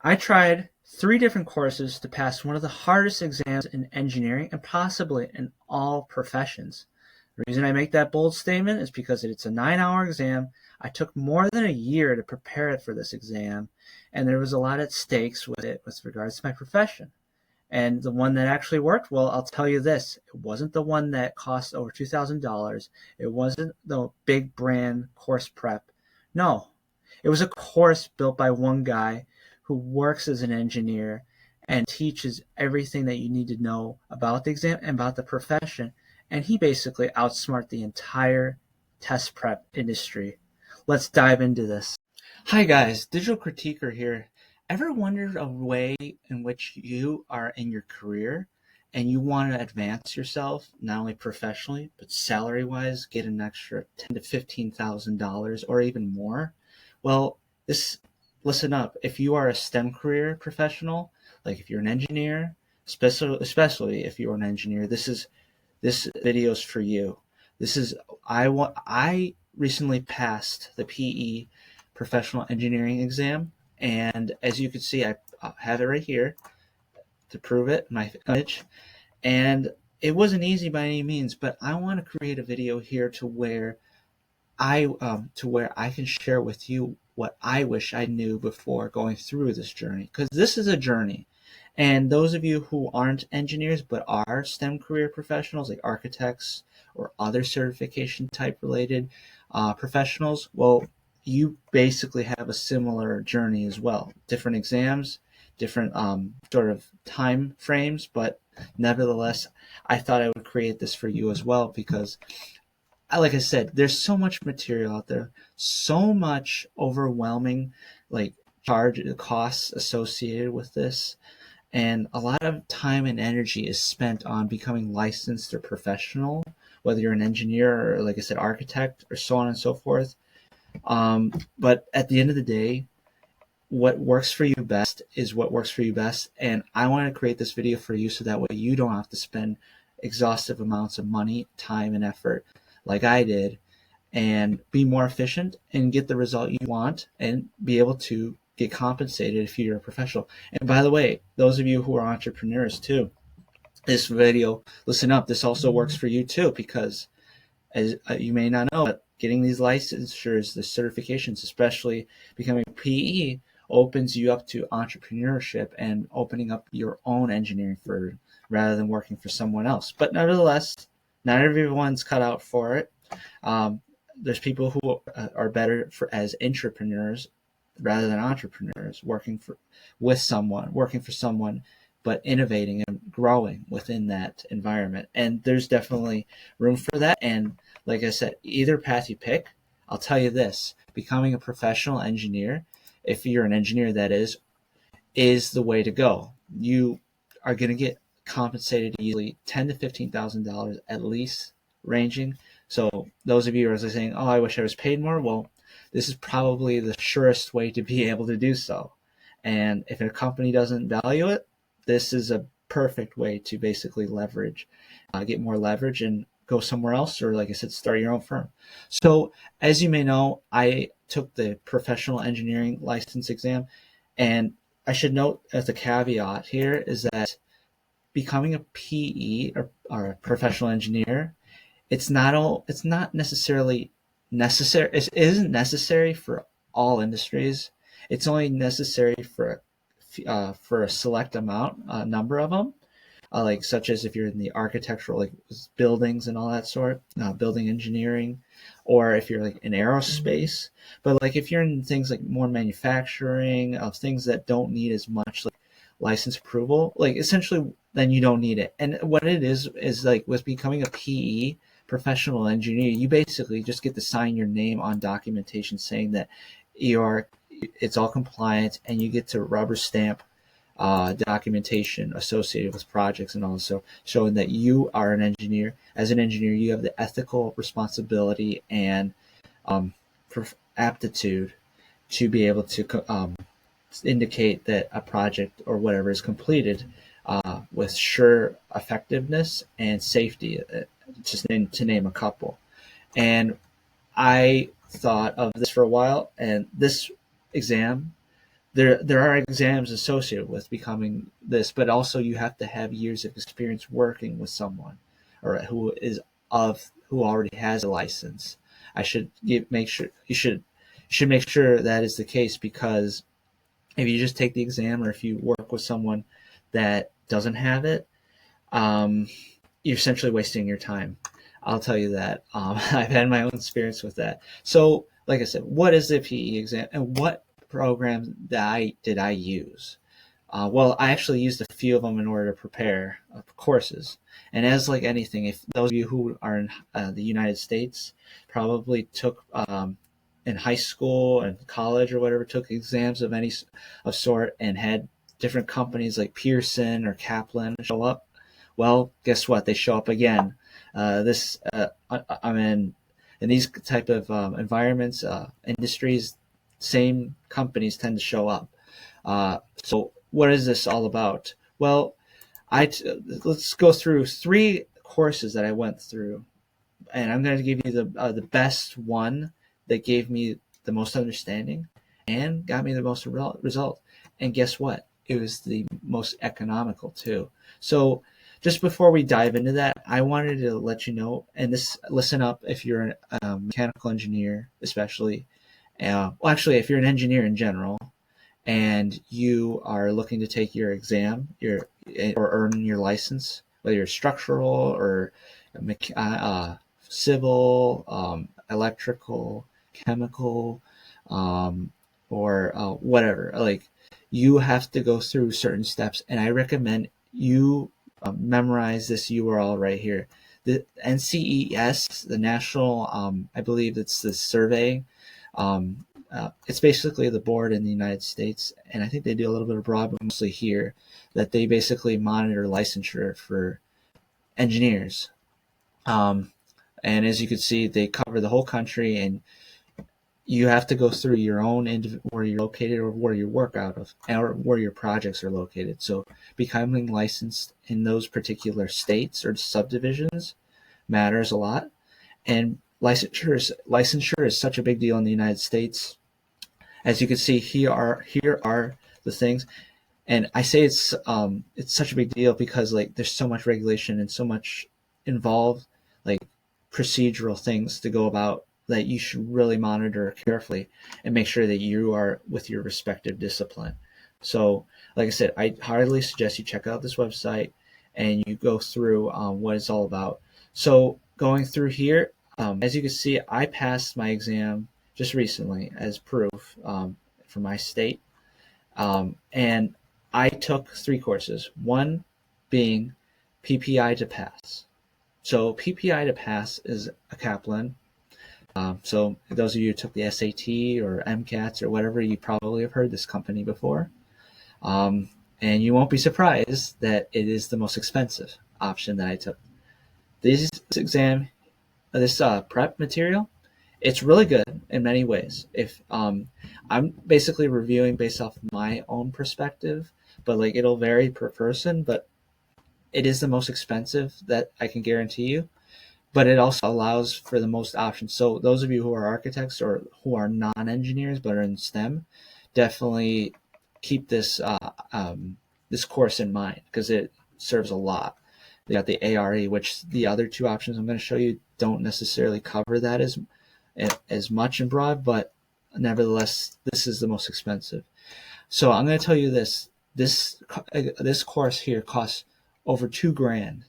I tried 3 different courses to pass one of the hardest exams in engineering and possibly in all professions. The reason I make that bold statement is because it's a 9-hour exam. I took more than a year to prepare it for this exam, and there was a lot at stakes with it with regards to my profession. And the one that actually worked, well, I'll tell you this: it wasn't the one that cost over $2,000. It wasn't the big brand course prep. No, it was a course built by one guy who works as an engineer and teaches everything that you need to know about the exam and about the profession. And he basically outsmarted the entire test prep industry. Let's dive into this. Hi guys, Digital Critiquer here. Ever wondered a way in which you are in your career and you want to advance yourself, not only professionally, but salary wise, get an extra $10,000 to $15,000 or even more? Well, this listen up. If you are a STEM career professional, like if you're an engineer, especially if you're an engineer, this video is for you. I recently passed the PE professional engineering exam, and as you can see, I have it right here to prove it, my image. And it wasn't easy by any means, but I want to create a video here to where I can share with you what I wish I knew before going through this journey, because this is a journey. And those of you who aren't engineers but are STEM career professionals, like architects or other certification type related professionals, well, you basically have a similar journey as well. Different exams, different sort of time frames, but nevertheless, I thought I would create this for you as well because, like I said, there's so much material out there, so much overwhelming, like charge costs associated with this, and a lot of time and energy is spent on becoming licensed or professional, whether you're an engineer or, like I said, architect or so on and so forth. But at the end of the day, what works for you best is what works for you best. And I want to create this video for you so that way you don't have to spend exhaustive amounts of money, time, and effort like I did, and be more efficient and get the result you want and be able to get compensated if you're a professional. And by the way, those of you who are entrepreneurs too, this video, listen up, this also works for you too, because as you may not know, but getting these licensures, the certifications, especially becoming a PE, opens you up to entrepreneurship and opening up your own engineering firm rather than working for someone else. But nevertheless, not everyone's cut out for it. There's people who are better as entrepreneurs rather than entrepreneurs, working for someone, but innovating and growing within that environment. And there's definitely room for that. And like I said, either path you pick, I'll tell you this: becoming a professional engineer, if you're an engineer that is the way to go. You are going to get compensated easily $10,000 to $15,000 at least, ranging. So those of you who are saying, "Oh, I wish I was paid more," well, this is probably the surest way to be able to do so. And if a company doesn't value it, this is a perfect way to basically get more leverage and go somewhere else, or like I said, start your own firm. So as you may know, I took the professional engineering license exam, and I should note as a caveat here is that becoming a PE or a professional engineer, it's not necessarily necessary. It isn't necessary for all industries. It's only necessary for a select number of them, like such as if you're in the architectural, like buildings and all that sort, building engineering, or if you're like in aerospace. But like if you're in things like more manufacturing, of things that don't need as much like license approval, like essentially, then you don't need it. And what it is like with becoming a PE professional engineer, you basically just get to sign your name on documentation saying that it's all compliant, and you get to rubber stamp documentation associated with projects, and also showing that you are an engineer. As an engineer, you have the ethical responsibility and aptitude to be able to indicate that a project or whatever is completed with sure effectiveness and safety, just to name a couple. And I thought of this for a while, and this exam there are exams associated with becoming this, but also you have to have years of experience working with someone or who already has a license. I should make sure you should make sure that is the case, because if you just take the exam or if you work with someone that doesn't have it, um, you're essentially wasting your time. I'll tell you that. I've had my own experience with that. So, like I said, what is the PE exam and what program did I use? Well, I actually used a few of them in order to prepare courses. And as like anything, if those of you who are in the United States probably took in high school and college or whatever, took exams of any of sort and had different companies like Pearson or Kaplan show up. Well, guess what? They show up again. I'm in these type of environments, industries. Same companies tend to show up. So what is this all about? Well, let's go through 3 courses that I went through, and I'm going to give you the best one that gave me the most understanding and got me the most result. And guess what? It was the most economical too. So just before we dive into that, I wanted to let you know, and listen up if you're a mechanical engineer, especially. Well, actually, if you're an engineer in general, and you are looking to take your exam, or earn your license, whether you're structural or civil, electrical, chemical, or whatever. Like, you have to go through certain steps, and I recommend you memorize this URL right here. The NCES, the national, I believe it's the survey. It's basically the board in the United States, and I think they do a little bit abroad, but mostly here, that they basically monitor licensure for engineers. And as you can see, they cover the whole country, and you have to go through your own where you're located or where you work out of, or where your projects are located. So becoming licensed in those particular states or subdivisions matters a lot. And licensure is such a big deal in the United States. As you can see, here are the things, and I say it's such a big deal because like there's so much regulation and so much involved, like procedural things to go about, that you should really monitor carefully and make sure that you are with your respective discipline. So, like I said, I highly suggest you check out this website and you go through what it's all about. So, going through here, as you can see, I passed my exam just recently as proof for my state. And I took 3 courses, one being PPI to pass. So PPI to pass is a Kaplan. So those of you who took the SAT or MCATs or whatever, you probably have heard this company before. And you won't be surprised that it is the most expensive option that I took. This prep material, it's really good in many ways. If I'm basically reviewing based off my own perspective, but like it'll vary per person, but it is the most expensive that I can guarantee you. But it also allows for the most options. So those of you who are architects or who are non-engineers but are in STEM, definitely keep this this course in mind because it serves a lot. They got the ARE, which the other 2 options I'm going to show you don't necessarily cover that as much in broad, but nevertheless, this is the most expensive. So I'm going to tell you this course here costs over $2,000.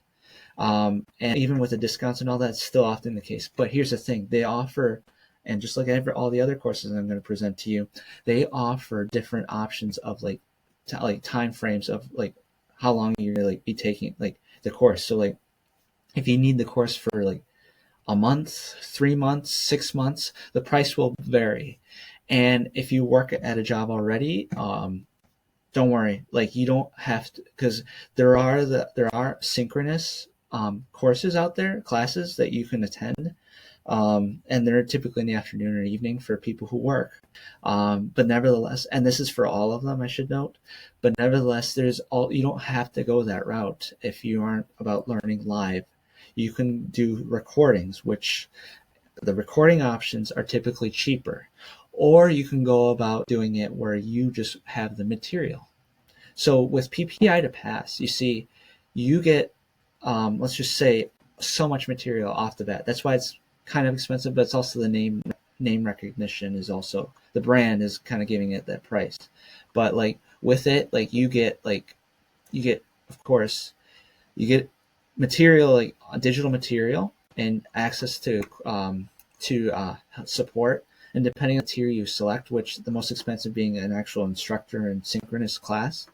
And even with the discounts and all that, it's still often the case. But here's the thing: they offer, and just like all the other courses I'm going to present to you, they offer different options of like time frames of like how long you're going to like be taking like the course. So like if you need the course for like a month, 3 months, 6 months, the price will vary. And if you work at a job already, don't worry, like you don't have to, because there are synchronous courses out there, classes that you can attend, and they're typically in the afternoon or evening for people who work. But nevertheless, and this is for all of them, I should note, but nevertheless, you don't have to go that route if you aren't about learning live. You can do recordings, which the recording options are typically cheaper. or you can go about doing it where you just have the material. So with PPI to pass, you see, you get, let's just say, so much material off the bat. That's why it's kind of expensive, but it's also the name recognition is also, the brand is kind of giving it that price. But like with it, like you get, of course, you get material, like digital material, and access to support. And depending on the tier you select, which the most expensive being an actual instructor in synchronous class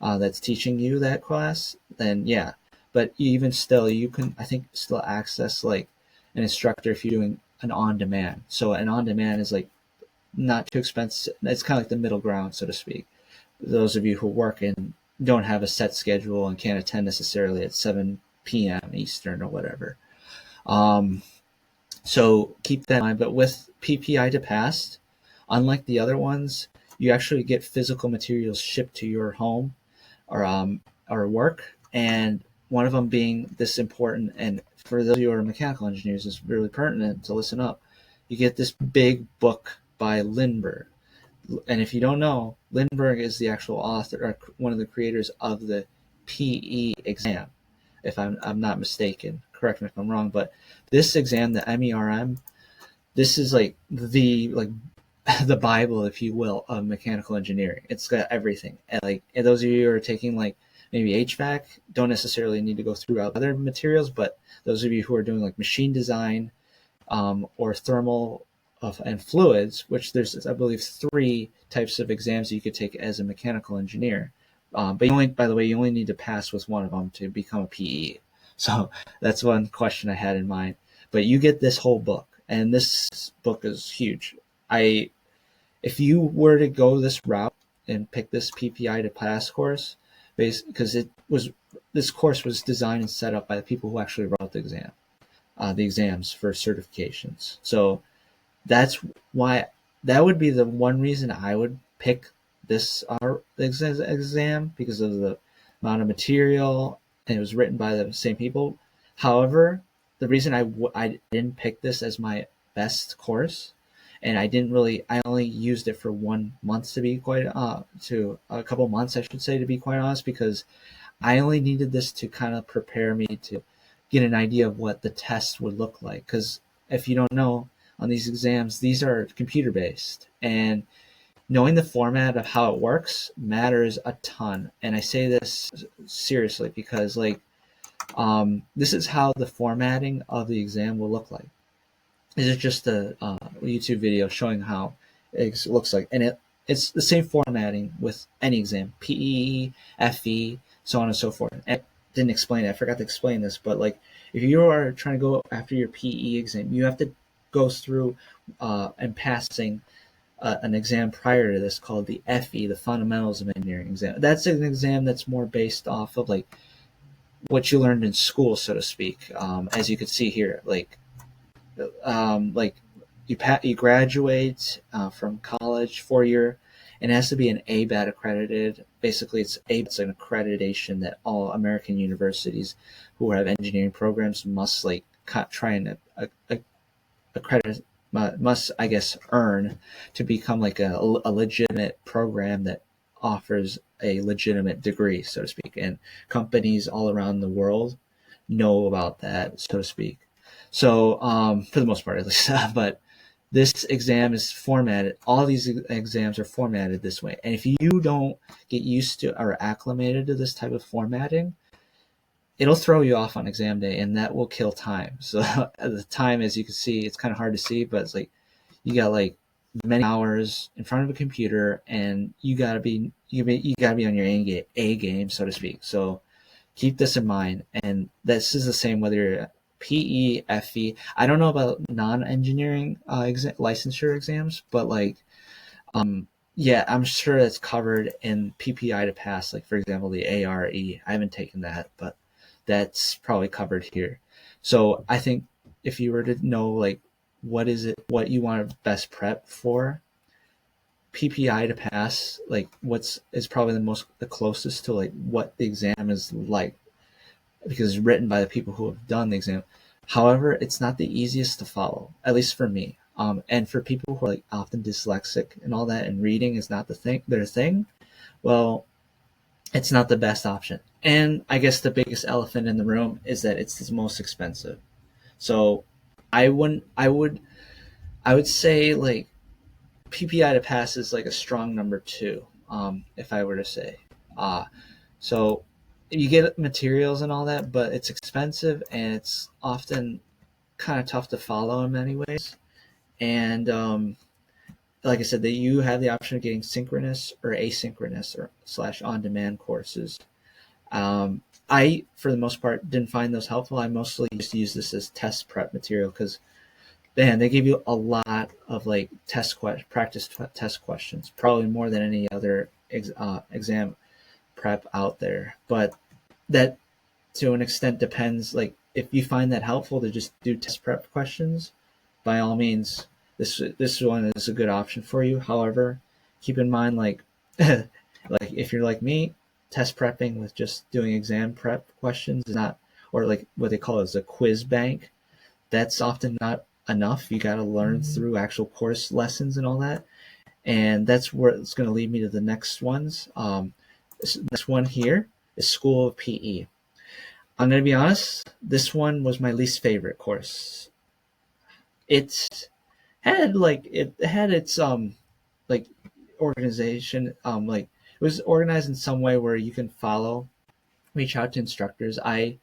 that's teaching you that class, then yeah. But even still, you can, I think, still access like an instructor if you're doing an on demand. So an on demand is like not too expensive. It's kind of like the middle ground, so to speak. Those of you who work and don't have a set schedule and can't attend necessarily at 7 p.m. Eastern or whatever. So keep that in mind. But with PPI to pass, unlike the other ones, you actually get physical materials shipped to your home or work. And one of them being this important, and for those of you who are mechanical engineers, it's really pertinent to listen up. You get this big book by Lindbergh. And if you don't know, Lindbergh is the actual author, or one of the creators of the PE exam, if I'm not mistaken. Correct me if I'm wrong, but this exam, the MERM, this is like the Bible, if you will, of mechanical engineering. It's got everything. And those of you who are taking like maybe HVAC don't necessarily need to go through other materials, but those of you who are doing like machine design or thermal and fluids, which there's, I believe, 3 types of exams that you could take as a mechanical engineer. But by the way, you only need to pass with one of them to become a PE. So that's one question I had in mind. But you get this whole book, and this book is huge. If you were to go this route and pick this PPI to pass course, because this course was designed and set up by the people who actually wrote the exams for certifications. So that's why that would be the one reason I would pick this exam, because of the amount of material, and it was written by the same people. However, the reason I didn't pick this as my best course, and I only used it for 1 month, to be quite to a couple months, I should say, to be quite honest, because I only needed this to kind of prepare me to get an idea of what the test would look like. Because if you don't know, on these exams, these are computer based, and knowing the format of how it works matters a ton. And I say this seriously because this is how the formatting of the exam will look like. This is just a YouTube video showing how it looks like, and it's the same formatting with any exam: PE, FE, so on and so forth. And I didn't explain it. I forgot to explain this, but like if you are trying to go after your PE exam, you have to go through and passing an exam prior to this called the FE, the Fundamentals of Engineering exam. That's an exam that's more based off of like what you learned in school, so to speak. As you can see here, like you graduate from college 4-year, and it has to be an ABAT accredited. Basically, it's an accreditation that all American universities who have engineering programs must try and accredit, must, I guess, earn to become like a legitimate program that offers a legitimate degree, so to speak. And companies all around the world know about that, so to speak. So for the most part, at least, but this exam is formatted. All these exams are formatted this way. And if you don't get used to or acclimated to this type of formatting, it'll throw you off on exam day, and that will kill time. So the time, as you can see, it's kind of hard to see, but it's like you got like many hours in front of a computer, and you gotta be on your A game, so to speak. So keep this in mind. And this is the same whether you're PE, FE. I don't know about non-engineering licensure exams, but yeah, I'm sure that's covered in PPI to pass. Like for example, the ARE. I haven't taken that, but that's probably covered here. So I think if you were to know like what you want to best prep for, PPI to pass, like is probably the closest to like what the exam is like, because it's written by the people who have done the exam. However, it's not the easiest to follow, at least for me. And for people who are like often dyslexic and all that, and reading is not their thing, well, it's not the best option. And I guess the biggest elephant in the room is that it's the most expensive. So I wouldn't, I would say like PPI to pass is like a strong number two, if I were to say. Uh, so you get materials and all that, but it's expensive and it's often kind of tough to follow in many ways. And like I said, that you have the option of getting synchronous or asynchronous or slash on demand courses. I, for the most part, didn't find those helpful. I mostly used to use this as test prep material because, man, they give you a lot of like test questions, probably more than any other exam prep out there. But that, to an extent, depends. Like, if you find that helpful to just do test prep questions, by all means, this one is a good option for you. However, keep in mind, like, like if you're like me, test prepping with just doing exam prep questions is not, or like what they call is a quiz bank. That's often not enough. You got to learn through actual course lessons and all that. And that's where it's going to lead me to the next ones. This one here is School of PE. I'm going to be honest, this one was my least favorite course. It had its like organization, like it was organized in some way where you can reach out to instructors. I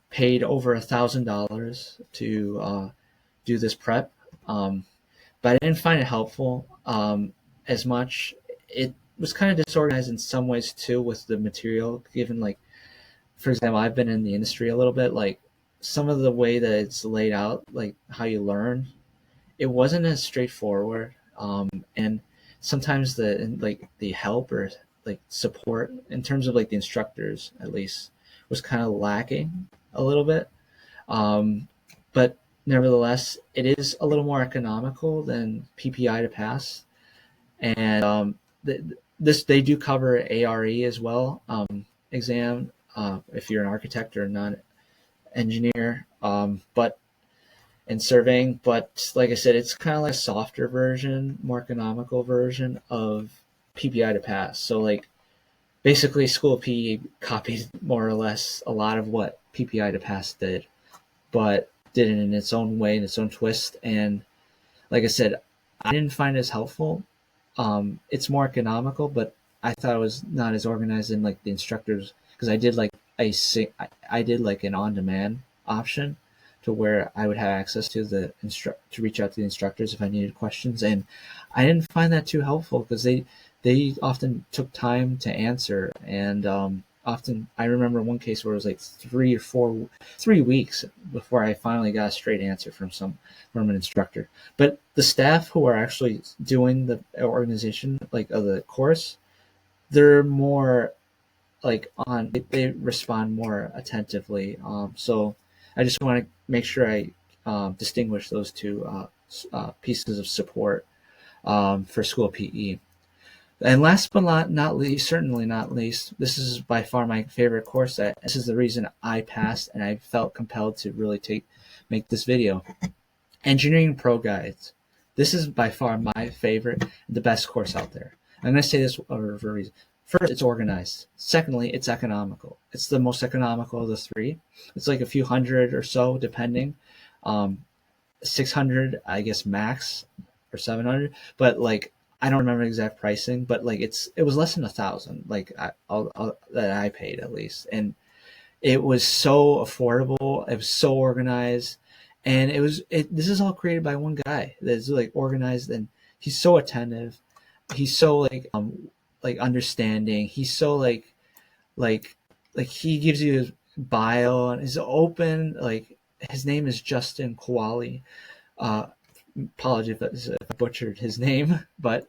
paid over $1,000 to do this prep, but I didn't find it helpful as much. It was kind of disorganized in some ways too with the material, given like, for example, I've been in the industry a little bit, like some of the way that it's laid out, like how you learn, it wasn't as straightforward. And sometimes the help or like support in terms of like the instructors at least was kind of lacking a little bit. But nevertheless, it is a little more economical than PPI to pass. And they do cover ARE as well, exam, if you're an architect or not engineer, but in surveying. But like I said, it's kind of like a softer version, more economical version of PPI to pass. So like basically, School of PE copied more or less a lot of what PPI to pass did, but did it in its own way, in its own twist. And like I said, I didn't find it as helpful. It's more economical, but I thought it was not as organized in like the instructors, because I did like an on-demand option to where I would have access to to reach out to the instructors if I needed questions, and I didn't find that too helpful because they often took time to answer, and often I remember one case where it was like 3 weeks before I finally got a straight answer from an instructor. But the staff who are actually doing the organization like of the course, they're more like they respond more attentively. So I just want to make sure I distinguish those two pieces of support for school PE. And last but not least, certainly not least, this is by far my favorite course. This is the reason I passed, and I felt compelled to really make this video. Engineering Pro Guides. This is by far my favorite, the best course out there. I'm going to say this for a reason. First, it's organized. Secondly, it's economical. It's the most economical of the three. It's like a few hundred or so, depending. 600, I guess, max, or 700. But like, I don't remember exact pricing, but like it was less than 1,000. Like that I paid at least, and it was so affordable. It was so organized, and this is all created by one guy that's like organized, and he's so attentive. He's so like understanding. He's so like he gives you his bio and is open. Like, his name is Justin Kauwale. Apology if I butchered his name, but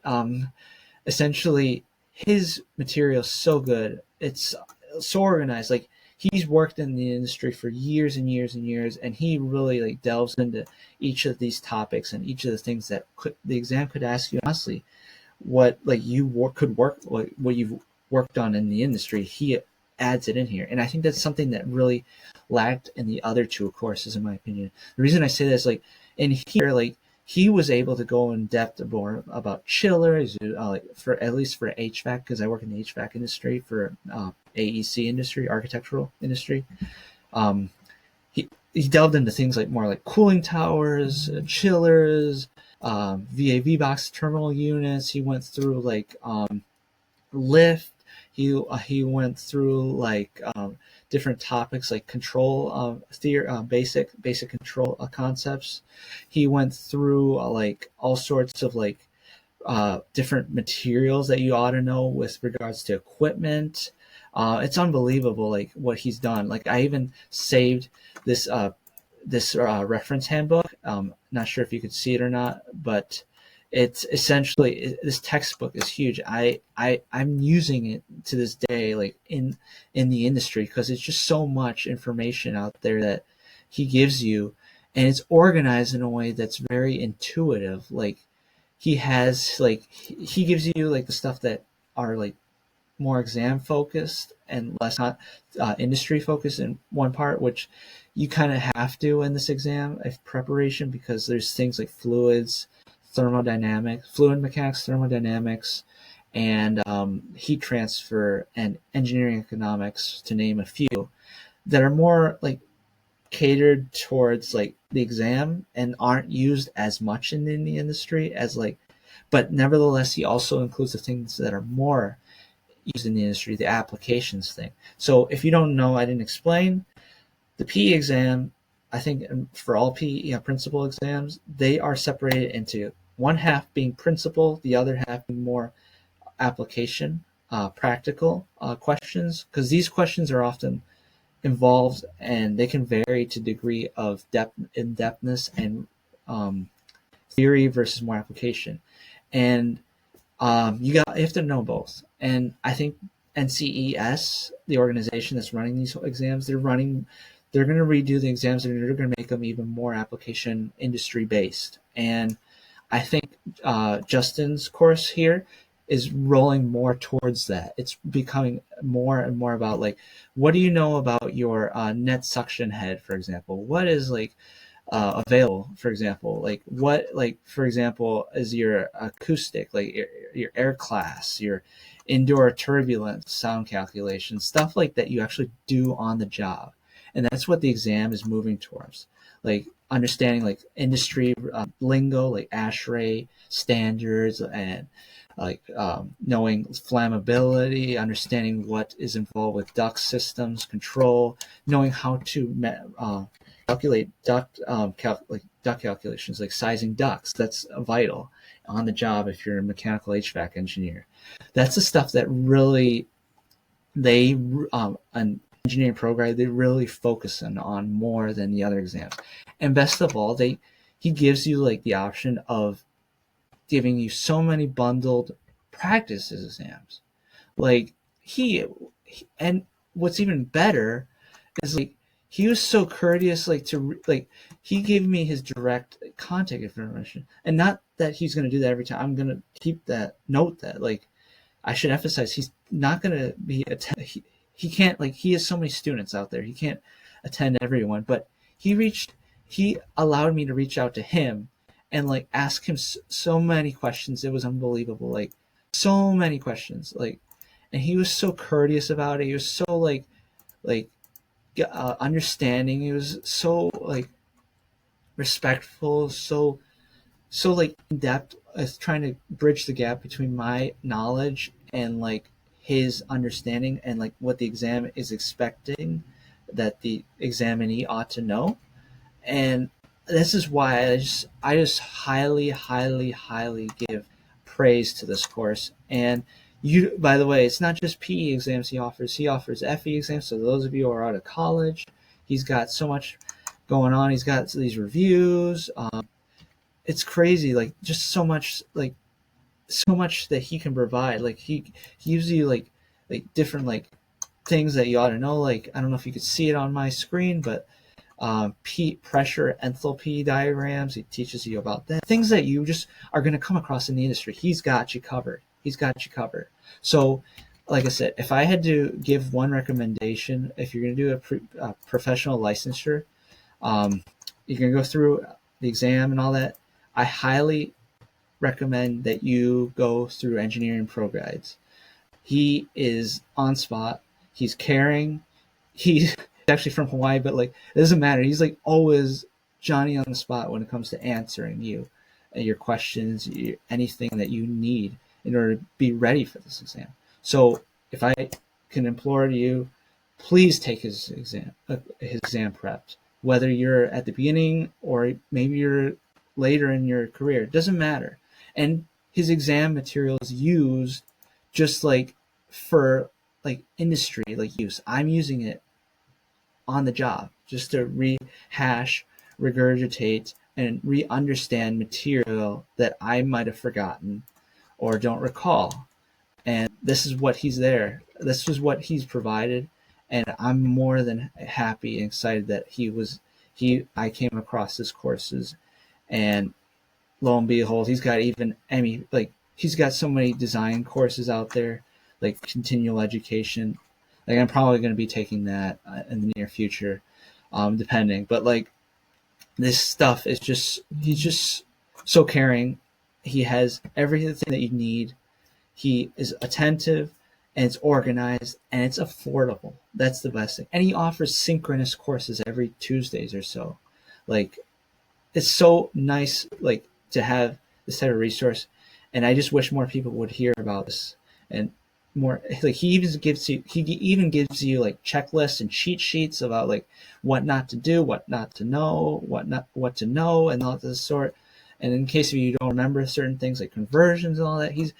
essentially his material is so good. It's so organized. Like, he's worked in the industry for years and years and years, and he really like delves into each of these topics and each of the things that the exam could ask you. Honestly, what like what you've worked on in the industry, he adds it in here, and I think that's something that really lacked in the other two courses, in my opinion. The reason I say that is like in here, like he was able to go in depth more about chillers, for at least for HVAC, because I work in the HVAC industry for AEC industry, architectural industry. Um, he delved into things like more like cooling towers, chillers, VAV box terminal units. He went through like lift. He went through like different topics like control theory, basic control concepts. He went through like all sorts of like different materials that you ought to know with regards to equipment. It's unbelievable, like what he's done. Like I even saved this reference handbook. Not sure if you could see it or not, but it's essentially this textbook is huge. I'm using it to this day, like in the industry, because it's just so much information out there that he gives you, and it's organized in a way that's very intuitive. Like he has like he gives you like the stuff that are like more exam focused and less not industry focused in one part, which you kind of have to in this exam of preparation, because there's things like fluids, thermodynamics, fluid mechanics, thermodynamics, and heat transfer and engineering economics, to name a few, that are more like catered towards like the exam and aren't used as much in the industry as like, but nevertheless he also includes the things that are more used in the industry, the applications thing. So if you don't know, I didn't explain the PE exam. I think for all PE principal exams, they are separated into one half being principal, the other half being more application, practical questions, because these questions are often involved and they can vary to degree of depth, in-depthness, and theory versus more application. And you have to know both. And I think NCES, the organization that's running these exams, they're going to redo the exams and they're going to make them even more application industry based. And I think Justin's course here is rolling more towards that. It's becoming more and more about like, what do you know about your net suction head, for example? What is like available, for example, like what, like for example, is your acoustic, like your air class, your indoor turbulence sound calculations, stuff like that you actually do on the job. And that's what the exam is moving towards, like understanding like industry lingo, like ASHRAE standards, and like knowing flammability, understanding what is involved with duct systems control, knowing how to calculate duct duct calculations, like sizing ducts. That's vital on the job if you're a mechanical HVAC engineer. That's the stuff that really they an engineering program, they really focus on more than the other exams. And best of all, he gives you like the option of giving you so many bundled practice exams. Like and what's even better is like he was so courteous, like he gave me his direct contact information, and not that he's going to do that every time. I'm going to keep that note that like I should emphasize he's not going to be he can't, like he has so many students out there, he can't attend everyone, but he allowed me to reach out to him and like ask him so many questions. It was unbelievable, like so many questions, like, and he was so courteous about it. He was so like understanding. He was so like respectful, so like in depth, as trying to bridge the gap between my knowledge and like his understanding and like what the exam is expecting that the examinee ought to know. And this is why I just highly give praise to this course. And you, by the way, it's not just PE exams he offers. He offers FE exams. So those of you who are out of college, he's got so much going on. He's got these reviews. It's crazy, like just so much that he can provide. Like he gives you like different like things that you ought to know. Like I don't know if you could see it on my screen, but pressure enthalpy diagrams. He teaches you about that, things that you just are going to come across in the industry. He's got you covered. So like I said, if I had to give one recommendation, if you're going to do a professional licensure, you're going to go through the exam and all that. I highly recommend that you go through Engineering Pro Guides. He is on spot. He's caring. He's actually from Hawaii, but like it doesn't matter. He's like always Johnny on the spot when it comes to answering you, your questions, anything that you need in order to be ready for this exam. So if I can implore you, please take his exam preps. Whether you're at the beginning or maybe you're later in your career, it doesn't matter. And his exam material is used just like for like industry like use. I'm using it on the job just to rehash, regurgitate, and re-understand material that I might have forgotten or don't recall. And this is what he's there. This is what he's provided, and I'm more than happy and excited that I came across his courses, and lo and behold, he's got even he's got so many design courses out there, like continual education. Like I'm probably going to be taking that in the near future, depending. But like this stuff is he's just so caring. He has everything that you need. He is attentive and it's organized and it's affordable. That's the best thing. And he offers synchronous courses every Tuesdays or so. Like it's so nice like to have this type of resource, and I just wish more people would hear about this. And more like he even gives you like checklists and cheat sheets about like what not to do, what not to know, what to know, and all this sort. And in case of you don't remember certain things like conversions and all that, he's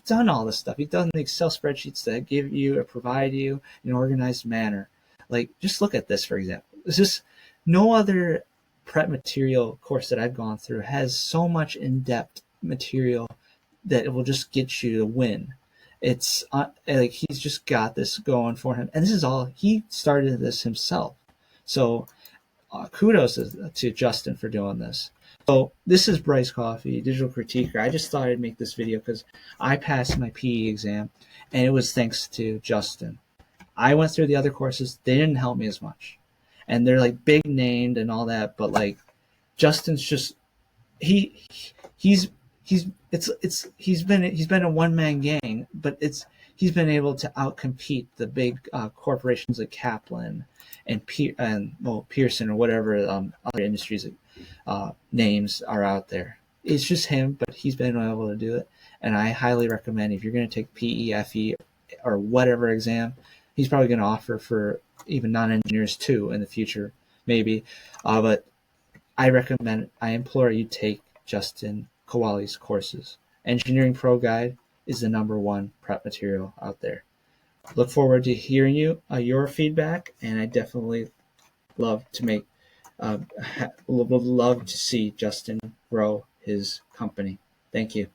done all this stuff. He's done the Excel spreadsheets that give you or provide you in an organized manner. Like just look at this for example. It's just no other prep material course that I've gone through has so much in-depth material that it will just get you to win. It's like he's just got this going for him, and this is all he started this himself. So kudos to Justin for doing this. So this is Bryce Coffee, digital critiquer. I just thought I'd make this video because I passed my PE exam, and it was thanks to Justin. I went through the other courses; they didn't help me as much, and they're like big named and all that. But like Justin's just he he's he's been a one man gang, but he's been able to outcompete the big corporations like Kaplan and Pearson or whatever other industries names are out there. It's just him, but he's been able to do it, and I highly recommend if you're going to take PE, FE, or whatever exam, he's probably going to offer for even non-engineers too in the future, maybe. But I implore you take Justin Kauwale's courses. Engineering Pro Guide is the #1 prep material out there. Look forward to hearing your feedback, and I definitely love to would love to see Justin grow his company. Thank you.